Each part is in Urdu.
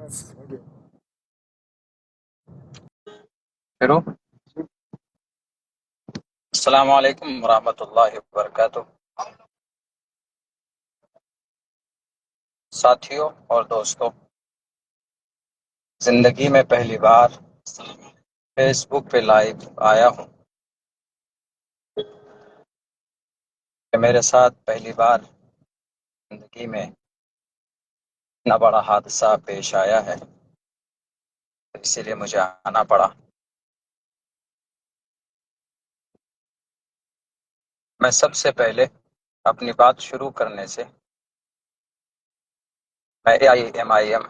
شروع۔ السلام علیکم ورحمۃ اللہ وبرکاتہ۔ ساتھیوں اور دوستوں، زندگی میں پہلی بار فیس بک پہ لائیو آیا ہوں کہ میرے ساتھ پہلی بار زندگی میں اتنا بڑا حادثہ پیش آیا ہے، اسی لیے مجھے آنا پڑا۔ میں سب سے پہلے اپنی بات شروع کرنے سے میں AIMIM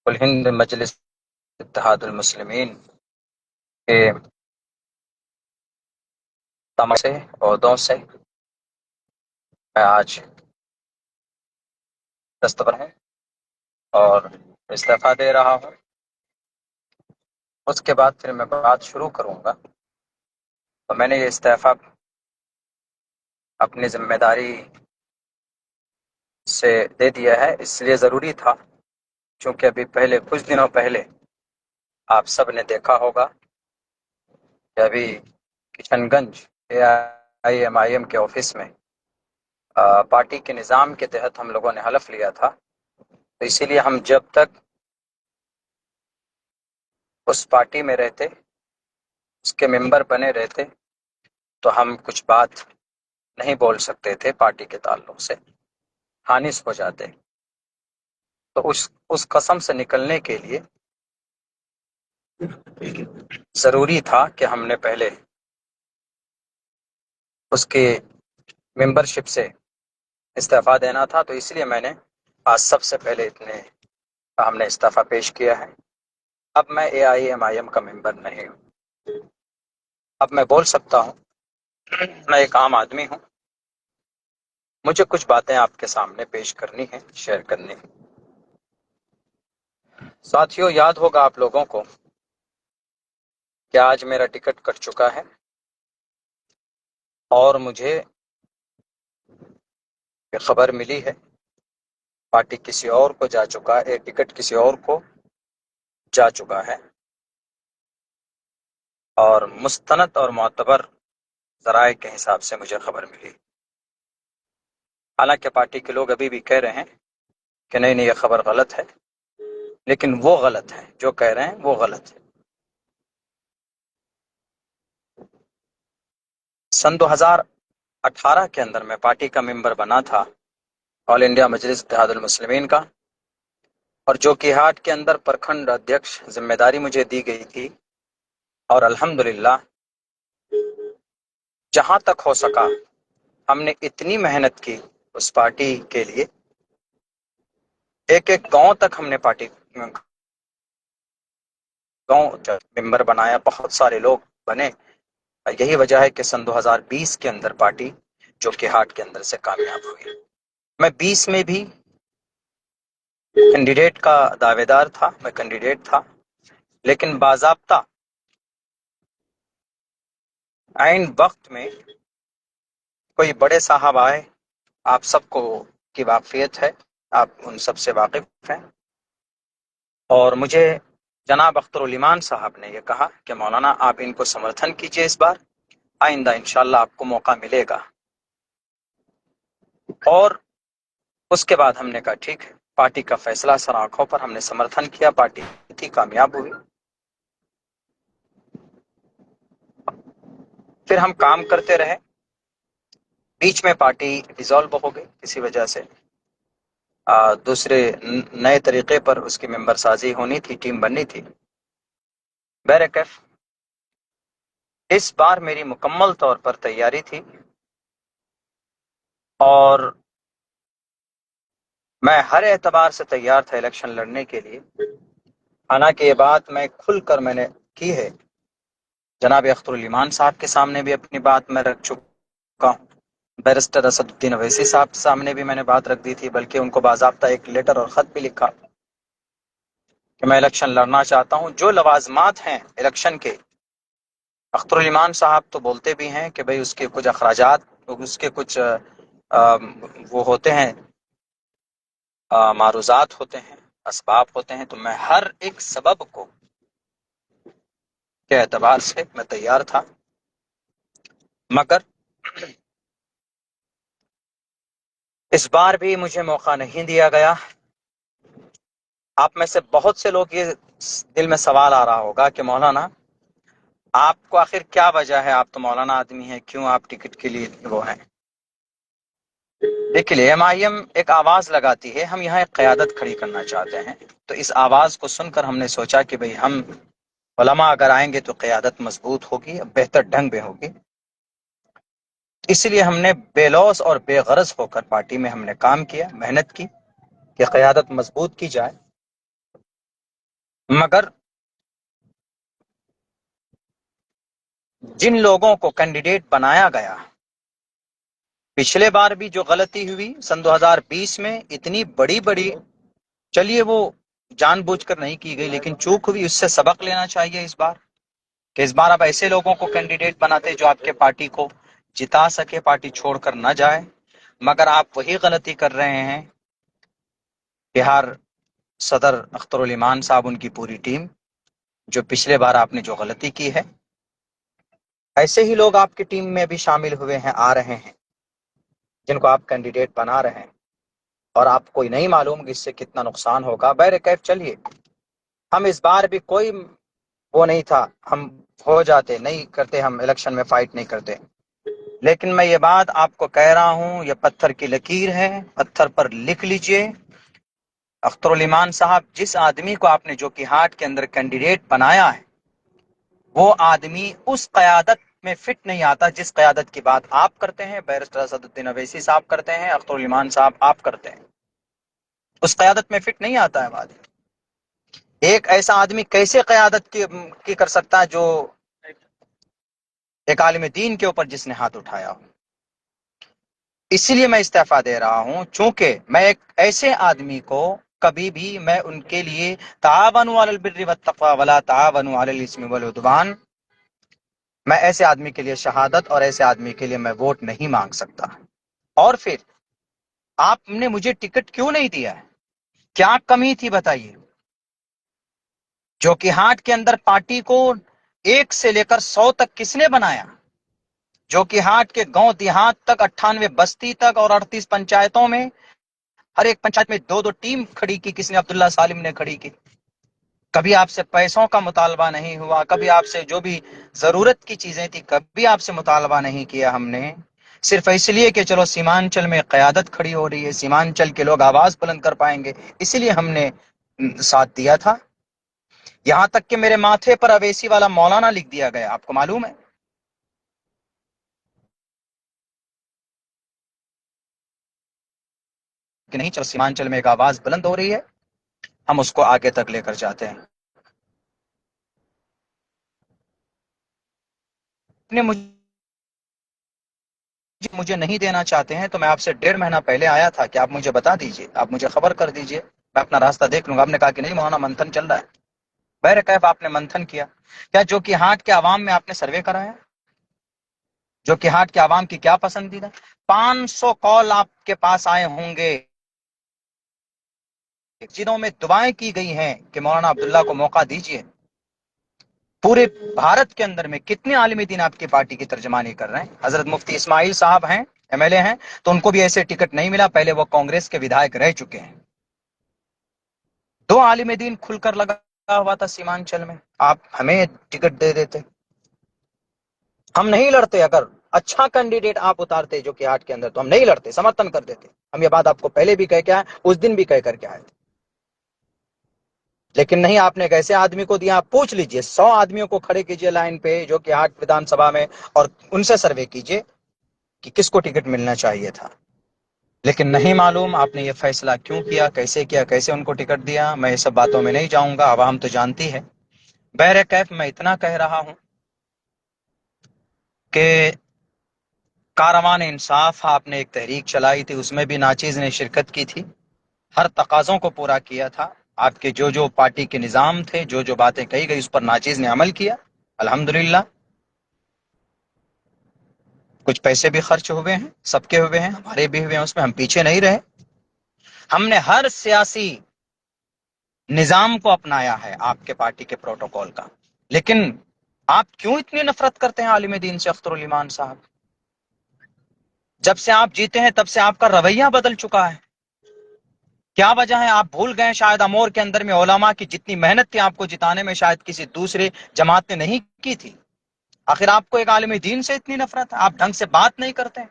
کل ہند مجلس اتحاد المسلمین کے تمام سے عہدوں سے میں آج دستبر ہوں اور استعفیٰ دے رہا ہوں۔ اس کے بعد پھر میں بات شروع کروں گا۔ تو میں نے یہ استعفیٰ اپنی ذمہ داری سے دے دیا ہے، اس لیے ضروری تھا چونکہ ابھی کچھ دنوں پہلے آپ سب نے دیکھا ہوگا کہ ابھی کشن گنج AIMIM کے آفس میں پارٹی کے نظام کے تحت ہم لوگوں نے حلف لیا تھا، تو اسی لیے ہم جب تک اس پارٹی میں رہتے، اس کے ممبر بنے رہتے، تو ہم کچھ بات نہیں بول سکتے تھے پارٹی کے تعلق سے، خانص ہو جاتے۔ تو اس قسم سے نکلنے کے لیے ضروری تھا کہ ہم نے پہلے اس کی ممبرشپ سے استعفیٰ دینا تھا، تو اس لیے میں نے آج سب سے پہلے ہم نے استعفیٰ پیش کیا ہے۔ اب میں AIMIM کا ممبر نہیں ہوں، اب میں بول سکتا ہوں، میں ایک عام آدمی ہوں، مجھے کچھ باتیں آپ کے سامنے پیش کرنی ہیں، شیئر کرنی ہیں۔ ساتھیوں، یاد ہوگا آپ لوگوں کو کہ آج میرا ٹکٹ کٹ چکا ہے اور مجھے یہ خبر ملی ہے پارٹی کسی اور کو جا چکا ہے، ٹکٹ کسی اور کو جا چکا ہے، اور مستند اور معتبر ذرائع کے حساب سے مجھے خبر ملی۔ حالانکہ پارٹی کے لوگ ابھی بھی کہہ رہے ہیں کہ نہیں یہ خبر غلط ہے، لیکن وہ غلط ہے، جو کہہ رہے ہیں وہ غلط ہے۔ سن 2018 کے اندر میں پارٹی کا ممبر بنا تھا، آل انڈیا مجلس اتحاد المسلمین کا، اور جو کہ ہاٹ کے اندر پرکھنڈ ادھیکش ذمہ داری مجھے دی گئی تھی، اور الحمدللہ جہاں تک ہو سکا ہم نے اتنی محنت کی اس پارٹی کے لیے، ایک گاؤں تک ہم نے پارٹی گاؤں ممبر بنایا، بہت سارے لوگ بنے۔ یہی وجہ ہے کہ سن 2020 کے اندر پارٹی جو کہ ہاٹ کے اندر سے کامیاب ہوئی۔ میں 20 میں بھی کینڈیڈیٹ کا دعوے دار تھا، میں کینڈیڈیٹ تھا، لیکن باضابطہ عین وقت میں کوئی بڑے صاحب آئے، آپ سب کو کی واقفیت ہے، آپ ان سب سے واقف ہیں، اور مجھے جناب اختر الایمان صاحب نے یہ کہا کہ مولانا آپ ان کو سمرتھن کیجئے، اس بار آئندہ انشاءاللہ آپ کو موقع ملے گا۔ اور اس کے بعد ہم نے کہا ٹھیک ہے، پارٹی کا فیصلہ سر آنکھوں پر، ہم نے سمرتھن کیا، پارٹی تھی کامیاب ہوئی۔ پھر ہم کام کرتے رہے، بیچ میں پارٹی ڈیزالو ہو گئی کسی وجہ سے، دوسرے نئے طریقے پر اس کی ممبر سازی ہونی تھی، ٹیم بننی تھی۔ بہرکیف اس بار میری مکمل طور پر تیاری تھی، اور میں ہر اعتبار سے تیار تھا الیکشن لڑنے کے لیے۔ حالانکہ یہ بات میں کھل کر میں نے کی ہے، جناب اختر الایمان صاحب کے سامنے بھی اپنی بات میں رکھ چکا ہوں، بیرسٹر اسد الدین اویسی صاحب کے سامنے بھی میں نے بات رکھ دی تھی، بلکہ ان کو باضابطہ ایک لیٹر اور خط بھی لکھا کہ میں الیکشن لڑنا چاہتا ہوں۔ جو لوازمات ہیں الیکشن کے، اختر الایمان صاحب تو بولتے بھی ہیں کہ بھئی اس کے کچھ اخراجات، اس کے کچھ وہ ہوتے ہیں، معروضات ہوتے ہیں، اسباب ہوتے ہیں، تو میں ہر ایک سبب کو کے اعتبار سے میں تیار تھا، مگر اس بار بھی مجھے موقع نہیں دیا گیا۔ آپ میں سے بہت سے لوگ یہ دل میں سوال آ رہا ہوگا کہ مولانا آپ کو آخر کیا وجہ ہے، آپ تو مولانا آدمی ہیں، کیوں آپ ٹکٹ کے لیے وہ ہیں؟ دیکھیے ایم آئی ایم ایک آواز لگاتی ہے، ہم یہاں ایک قیادت کھڑی کرنا چاہتے ہیں، تو اس آواز کو سن کر ہم نے سوچا کہ بھئی ہم علماء اگر آئیں گے تو قیادت مضبوط ہوگی، بہتر ڈھنگ میں ہوگی۔ اس لیے ہم نے بے لوث اور بے غرض ہو کر پارٹی میں ہم نے کام کیا، محنت کی کہ قیادت مضبوط کی جائے، مگر جن لوگوں کو کینڈیڈیٹ بنایا گیا، پچھلے بار بھی جو غلطی ہوئی سن 2020 میں اتنی بڑی بڑی، چلیے وہ جان بوجھ کر نہیں کی گئی لیکن چوک ہوئی، اس سے سبق لینا چاہیے اس بار، کہ اس بار آپ ایسے لوگوں کو کینڈیڈیٹ بناتے جو آپ کے پارٹی کو جتا سکے، پارٹی چھوڑ کر نہ جائے، مگر آپ وہی غلطی کر رہے ہیں۔ بہار صدر اختر الایمان صاحب، ان کی پوری ٹیم، جو پچھلے بار آپ نے جو غلطی کی ہے، ایسے ہی لوگ آپ کی ٹیم میں بھی شامل ہوئے ہیں، آ رہے ہیں، جن کو آپ کینڈیڈیٹ بنا رہے ہیں، اور آپ کو نہیں معلوم کہ اس سے کتنا نقصان ہوگا۔ بہرکیف چلیے، ہم اس بار بھی کوئی وہ نہیں تھا، ہم ہو جاتے، نہیں کرتے، ہم الیکشن میں فائٹ نہیں کرتے، لیکن میں یہ بات آپ کو کہہ رہا ہوں، یہ پتھر کی لکیر ہے، پتھر پر لکھ لیجئے۔ اختر الایمان صاحب، جس آدمی کو آپ نے جو کہ ہاٹ کے اندر کینڈیڈیٹ بنایا ہے، وہ آدمی اس قیادت میں فٹ نہیں آتا جس قیادت کی بات آپ کرتے ہیں، بیرسٹر اسد الدین اویسی صاحب کرتے ہیں، اختر الایمان صاحب آپ کرتے ہیں، اس قیادت میں فٹ نہیں آتا ہے آدمی۔ ایک ایسا آدمی کیسے قیادت کی کر سکتا ہے جو ایک عالم دین کے اوپر جس نے ہاتھ اٹھایا ہو؟ اسی لیے میں استعفیٰ دے رہا ہوں، چونکہ میں ایک ایسے آدمی کو کبھی بھی میں ان کے لیے تعاونوا علی البر والتقوی ولا تعاونوا علی الاثم والعدوان، میں ایسے آدمی کے لیے شہادت اور ایسے آدمی کے لیے میں ووٹ نہیں مانگ سکتا۔ اور پھر آپ نے مجھے ٹکٹ کیوں نہیں دیا ہے؟ کیا کمی تھی بتائیے؟ جو کہ ہاٹ کے اندر پارٹی کو 1 سے لے کر 100 تک کس نے بنایا؟ جو کہ ہاٹ کے گاؤں دیہات تک، 98 بستی تک اور 38 پنچایتوں میں، ہر ایک پنچایت میں 2 2 ٹیم کھڑی کی کس نے؟ عبداللہ سالم نے کھڑی کی۔ کبھی آپ سے پیسوں کا مطالبہ نہیں ہوا، کبھی آپ سے جو بھی ضرورت کی چیزیں تھی کبھی آپ سے مطالبہ نہیں کیا ہم نے، صرف اس لیے کہ چلو سیمانچل میں قیادت کھڑی ہو رہی ہے، سیمانچل کے لوگ آواز بلند کر پائیں گے، اسی لیے ہم نے ساتھ دیا تھا۔ یہاں تک کہ میرے ماتھے پر اویسی والا مولانا لکھ دیا گیا، آپ کو معلوم ہے؟ کہ نہیں، چلو سیمانچل میں ایک آواز بلند ہو رہی ہے، ہم اس کو آگے تک لے کر جاتے ہیں۔ نے مجھے نہیں دینا چاہتے ہیں تو میں آپ سے 1.5 مہینہ پہلے آیا تھا کہ آپ مجھے بتا دیجئے، آپ مجھے خبر کر دیجئے، میں اپنا راستہ دیکھ لوں گا۔ آپ نے کہا کہ نہیں مولانا، منتھن چل رہا ہے۔ بہرکیف آپ نے منتھن کیا، کیا جو کہ ہاٹ کے عوام میں آپ نے سروے کرایا؟ جو کہ ہاٹ کے عوام کی کیا پسندیدہ؟ 500 کال آپ کے پاس آئے ہوں گے جنہوں میں دعائیں کی گئی ہیں کہ مولانا عبداللہ کو موقع دیجئے۔ پورے بھارت کے اندر میں کتنے عالم دین آپ کی پارٹی کی ترجمانی کر رہے ہیں؟ حضرت مفتی اسماعیل صاحب ہیں، ایم ایل اے ہیں، تو ان کو بھی ایسے ٹکٹ نہیں ملا، پہلے وہ کانگریس کے ودھائک رہ چکے ہیں۔ 2 عالم دین کھل کر لگا ہوا تھا سیمانچل میں، آپ ہمیں ٹکٹ دے دیتے، ہم نہیں لڑتے۔ اگر اچھا کینڈیڈیٹ آپ اتارتے جو کہ ہاٹ کے اندر، تو ہم نہیں لڑتے، سمرتھن کر دیتے۔ ہم یہ بات آپ کو پہلے بھی کہہ کے آئے، اس دن بھی کہہ کر کے آئے تھے، لیکن نہیں، آپ نے ایک ایسے آدمی کو دیا۔ آپ پوچھ لیجئے، 100 آدمیوں کو کھڑے کیجئے لائن پہ جو کہ ہاٹ ودھان سبھا میں، اور ان سے سروے کیجئے کہ کس کو ٹکٹ ملنا چاہیے تھا۔ لیکن نہیں معلوم آپ نے یہ فیصلہ کیوں کیا، کیسے ان کو ٹکٹ دیا، میں یہ سب باتوں میں نہیں جاؤں گا، عوام تو جانتی ہے۔ بہرکیف میں اتنا کہہ رہا ہوں کہ کاروان انصاف آپ نے ایک تحریک چلائی تھی، اس میں بھی ناچیز نے شرکت کی تھی، ہر تقاضوں کو پورا کیا تھا۔ آپ کے جو پارٹی کے نظام تھے، جو باتیں کہی گئی، اس پر ناچیز نے عمل کیا، الحمدللہ۔ کچھ پیسے بھی خرچ ہوئے ہیں، سب کے ہوئے ہیں، ہمارے بھی ہوئے ہیں، اس میں ہم پیچھے نہیں رہے۔ ہم نے ہر سیاسی نظام کو اپنایا ہے آپ کے پارٹی کے پروٹوکول کا، لیکن آپ کیوں اتنی نفرت کرتے ہیں عالم دین سے اختر الایمان صاحب؟ جب سے آپ جیتے ہیں تب سے آپ کا رویہ بدل چکا ہے. کیا وجہ ہے؟ آپ بھول گئے شاید امور کے اندر میں علماء کی جتنی محنت تھی آپ کو جتانے میں شاید کسی دوسرے جماعت نے نہیں کی تھی. آخر آپ کو ایک عالم دین سے اتنی نفرت ہے؟ آپ ڈھنگ سے بات نہیں کرتے ہیں.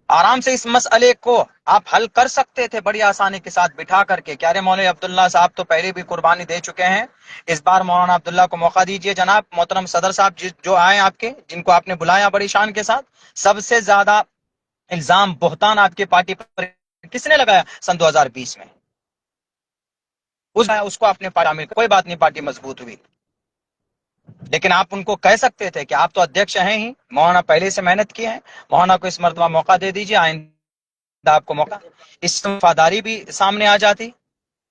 آرام سے اس مسئلے کو آپ حل کر سکتے تھے بڑی آسانی کے ساتھ بٹھا کر کے. کیا رے مولانا عبداللہ صاحب تو پہلے بھی قربانی دے چکے ہیں، اس بار مولانا عبداللہ کو موقع دیجئے. جناب محترم صدر صاحب جو آئے آپ کے، جن کو آپ نے بلایا بڑی شان کے ساتھ، سب سے زیادہ الزام بہتان آپ کی پارٹی پر کس نے لگایا سن 2020 میں؟ اس کو اپنے پارٹی، کوئی بات نہیں، پارٹی مضبوط ہوئی. لیکن آپ ان کو کہہ سکتے تھے کہ آپ تو ادھیکش ہیں ہی، مولانا پہلے سے محنت کی ہے، مولانا کو اس مرتبہ موقع دے دیجیے، آئندہ آپ کو موقع. اس سے وفاداری بھی سامنے آ جاتی.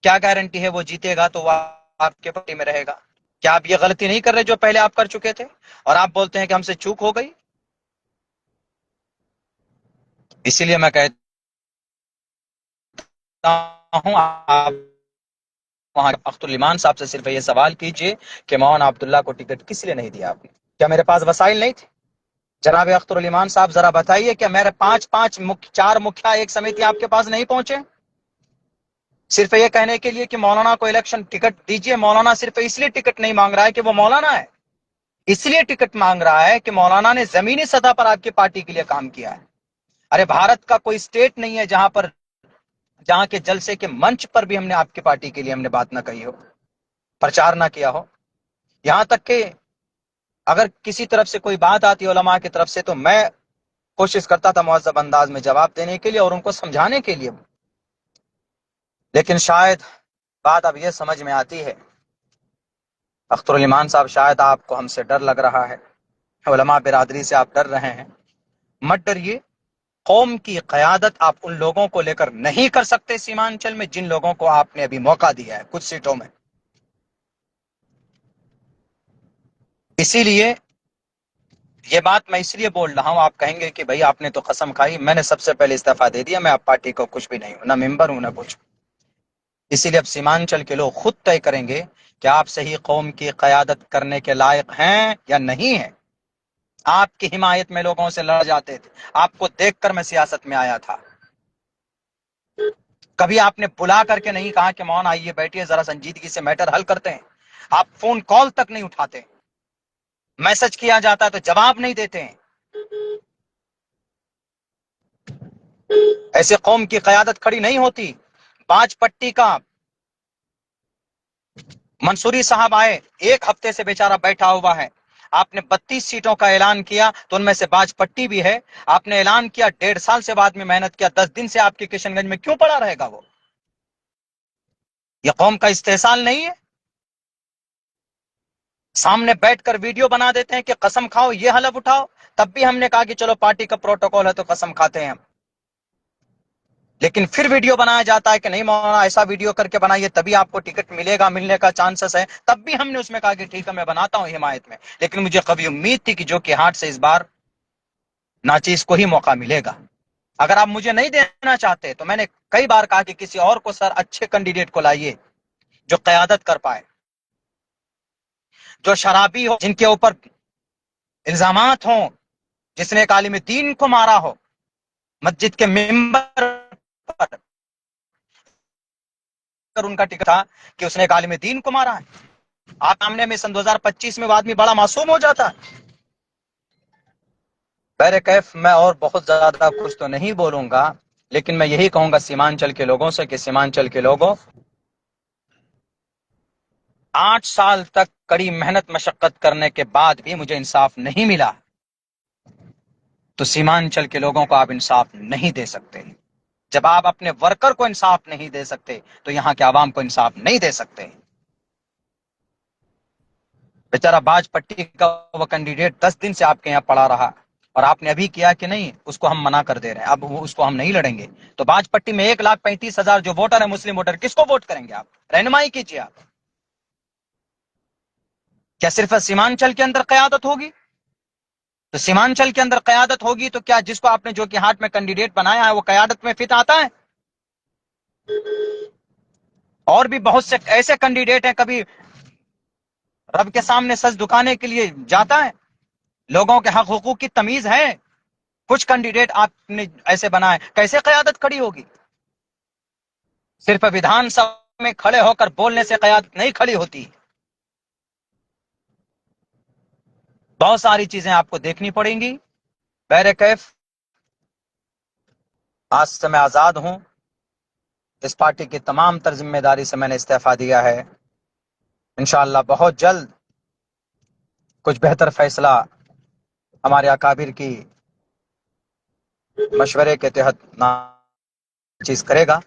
کیا گارنٹی ہے وہ جیتے گا تو وہ آپ کے پارٹی میں رہے گا؟ کیا آپ یہ غلطی نہیں کر رہے جو پہلے آپ کر چکے تھے اور آپ بولتے ہیں کہ ہم سے چوک ہو گئی؟ اسی لیے میں کہتا ہوں آپ وہاں اختر الایمان صاحب سے صرف یہ سوال کیجئے کہ مولانا عبداللہ کو ٹکٹ کس لیے نہیں دیا آپ نے؟ کیا میرے پاس وسائل نہیں تھے؟ جناب اختر الایمان صاحب ذرا بتائیے، کیا میرے چار مکھیا ایک سمیتی آپ کے پاس نہیں پہنچے صرف یہ کہنے کے لیے کہ مولانا کو الیکشن ٹکٹ دیجئے؟ مولانا صرف اس لیے ٹکٹ نہیں مانگ رہا ہے کہ وہ مولانا ہے، اس لیے ٹکٹ مانگ رہا ہے کہ مولانا نے زمینی سطح پر آپ کی پارٹی کے لیے کام کیا ہے. ارے بھارت کا کوئی اسٹیٹ نہیں ہے جہاں کے جلسے کے منچ پر بھی ہم نے آپ کی پارٹی کے لیے ہم نے بات نہ کہی ہو، پرچار نہ کیا ہو. یہاں تک کہ اگر کسی طرف سے کوئی بات آتی علماء کی طرف سے تو میں کوشش کرتا تھا مہذب انداز میں جواب دینے کے لیے اور ان کو سمجھانے کے لیے. لیکن شاید بات اب یہ سمجھ میں آتی ہے، اختر الایمان صاحب شاید آپ کو ہم سے ڈر لگ رہا ہے، علماء برادری سے آپ ڈر رہے ہیں. مت ڈریے. قوم کی قیادت آپ ان لوگوں کو لے کر نہیں کر سکتے سیمانچل میں جن لوگوں کو آپ نے ابھی موقع دیا ہے کچھ سیٹوں میں. اسی لیے یہ بات میں اس لیے بول رہا ہوں، آپ کہیں گے کہ بھائی آپ نے تو قسم کھائی. میں نے سب سے پہلے استعفیٰ دے دیا، میں آپ پارٹی کو کچھ بھی نہیں ہوں، نہ ممبر ہوں نہ کچھ. اسی لیے اب سیمانچل کے لوگ خود طے کریں گے کہ آپ صحیح قوم کی قیادت کرنے کے لائق ہیں یا نہیں ہیں. آپ کی حمایت میں لوگوں سے لڑ جاتے تھے، آپ کو دیکھ کر میں سیاست میں آیا تھا. کبھی آپ نے بلا کر کے نہیں کہا کہ مولانا آئیے بیٹھیے ذرا سنجیدگی سے میٹر حل کرتے ہیں. آپ فون کال تک نہیں اٹھاتے، میسج کیا جاتا ہے تو جواب نہیں دیتے ہیں. ایسے قوم کی قیادت کھڑی نہیں ہوتی. باج پٹی کا منصوری صاحب آئے، ایک ہفتے سے بیچارہ بیٹھا ہوا ہے. آپ نے 32 سیٹوں کا اعلان کیا تو ان میں سے باج پٹی بھی ہے. آپ نے اعلان کیا 1.5 سال سے بعد میں محنت کیا، 10 دن سے آپ کے کشن گنج میں کیوں پڑا رہے گا وہ؟ یہ قوم کا استحصال نہیں ہے؟ سامنے بیٹھ کر ویڈیو بنا دیتے ہیں کہ قسم کھاؤ یہ حلف اٹھاؤ. تب بھی ہم نے کہا کہ چلو پارٹی کا پروٹوکول ہے تو قسم کھاتے ہیں ہم. لیکن پھر ویڈیو بنایا جاتا ہے کہ نہیں مولانا ایسا ویڈیو کر کے بنائیے تبھی آپ کو ٹکٹ ملے گا، ملنے کا چانسز ہے. تب بھی ہم نے اس میں کہا کہ ٹھیک ہے میں بناتا ہوں حمایت میں. لیکن مجھے کبھی امید تھی کہ جو کہ ہارٹ سے اس بار ناچیز کو ہی موقع ملے گا. اگر آپ مجھے نہیں دینا چاہتے تو میں نے کئی بار کہا کہ کسی اور کو سر اچھے کینڈیڈیٹ کو لائیے جو قیادت کر پائے، جو شرابی ہو، جن کے اوپر الزامات ہوں، جس نے ایک عالم دین کو مارا ہو مسجد کے ممبر پر. ان کا ٹکٹ تھا کہ اس نے ایک عالم دین کو مارا ہے. آپ سامنے میں سن 2025 میں وہ آدمی بڑا معصوم ہو جاتا ہے. بہر کیف میں اور بہت زیادہ کچھ تو نہیں بولوں گا، لیکن میں یہی کہوں گا سیمانچل کے لوگوں سے کہ سیمانچل کے لوگوں، 8 سال تک کڑی محنت مشقت کرنے کے بعد بھی مجھے انصاف نہیں ملا تو سیمانچل کے لوگوں کو آپ انصاف نہیں دے سکتے. جب آپ اپنے ورکر کو انصاف نہیں دے سکتے تو یہاں کے عوام کو انصاف نہیں دے سکتے. بیچارہ باج پٹی کا وہ کینڈیڈیٹ 10 دن سے آپ کے یہاں پڑا رہا اور آپ نے ابھی کیا کہ نہیں اس کو ہم منع کر دے رہے ہیں، اب اس کو ہم نہیں لڑیں گے. تو باج پٹی میں 1,35,000 جو ووٹر ہیں مسلم ووٹر، کس کو ووٹ کریں گے آپ؟ رہنمائی کیجیے. آپ کیا صرف سیمانچل کے اندر قیادت ہوگی؟ تو سیمانچل کے اندر قیادت ہوگی تو کیا جس کو آپ نے جو کہ ہارٹ میں کینڈیڈیٹ بنایا ہے وہ قیادت میں فٹ آتا ہے؟ اور بھی بہت سے ایسے کینڈیڈیٹ ہیں، کبھی رب کے سامنے سج دکانے کے لیے جاتا ہے، لوگوں کے حق حقوق کی تمیز ہے، کچھ کینڈیڈیٹ آپ نے ایسے بنائے، کیسے قیادت کھڑی ہوگی؟ صرف ویدھان سبھا میں کھڑے ہو کر بولنے سے قیادت نہیں کھڑی ہوتی، بہت ساری چیزیں آپ کو دیکھنی پڑیں گی۔ بہرکیف آج سے میں آزاد ہوں، اس پارٹی کی تمام تر ذمہ داری سے میں نے استعفیٰ دیا ہے۔ انشاءاللہ بہت جلد کچھ بہتر فیصلہ ہمارے اکابر کی مشورے کے تحت چیز کرے گا۔